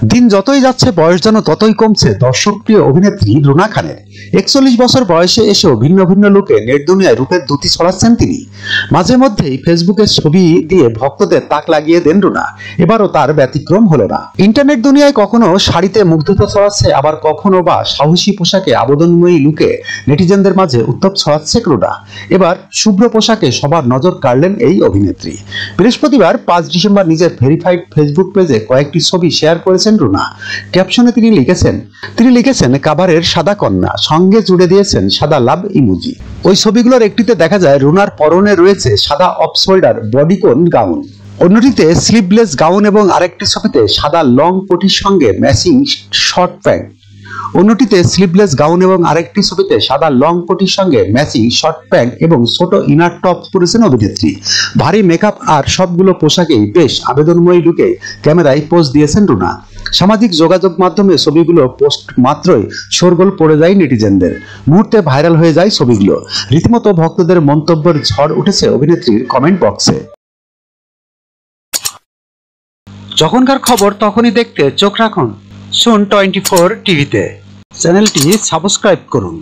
দিন যতই যাচ্ছে বয়স যেন ততই কমছে দর্শকপ্রিয় অভিনেত্রী রুনা খানের। ৪১ বছর বয়সে এসেও ভিন্ন ভিন্ন লুকে নেট দুনিয়ায় রূপের দ্যুতি ছড়াচ্ছেন তিনি। মাঝে মধ্যেই ফেসবুকে ছবি দিয়ে ভক্তদের তাক লাগিয়ে দেন রুনা। এবারও তার ব্যতিক্রম হলো না। ইন্টারনেট দুনিয়ায় কখনো শাড়িতে মুগ্ধতা ছড়াচ্ছে, আবার কখনো বা সাহসী পোশাকে আবেদনময়ী লুকে নেটিজেনদের মাঝে উত্তাপ ছড়াচ্ছে রুনা। এবার শুভ্র পোশাকে সবার নজর কাড়লেন এই অভিনেত্রী। বৃহস্পতিবার ৫ ডিসেম্বর নিজের ভেরিফাইড ফেসবুক পেজে কয়েকটি ছবি শেয়ার করেছেন রুনা। ক্যাপশনে তিনি লিখেছেন কাভারের সাদা কন্যা, সঙ্গে জুড়ে দিয়েছেন সাদা লাভ ইমোজি। ওই ছবিগুলোর একটিতে দেখা যায় রুনার পরনে রয়েছে সাদা অফ শোল্ডার বডিকন গাউন, অন্যটিতে স্লিভলেস গাউন এবং আরেকটি ছবিতে সাদা লং কোটির সঙ্গে ম্যাচিং শর্ট প্যান্ট। এবং ছোট ইনার টপ পরেছেন অভিনেত্রী। ভারী মেকআপ আর সবগুলো পোশাকেই বেশ আবেদনময়ী লুকে ক্যামেরায় পোজ দিয়েছেন রুনা। সামাজিক যোগাযোগ মাধ্যমে ছবিগুলো পোস্ট মাত্রই শোরগোল পড়ে যায় নেটিজেনদের। মুহূর্তে ভাইরাল হয়ে যায় ছবিগুলো। রীতিমতো ভক্তদের মন্তব্যের ঝড় উঠেছে অভিনেত্রীর কমেন্ট বক্সে। যখনকার খবর তখনই দেখতে চোখ রাখুন সুন 24 টিভিতে। চ্যানেলটি সাবস্ক্রাইব করুন।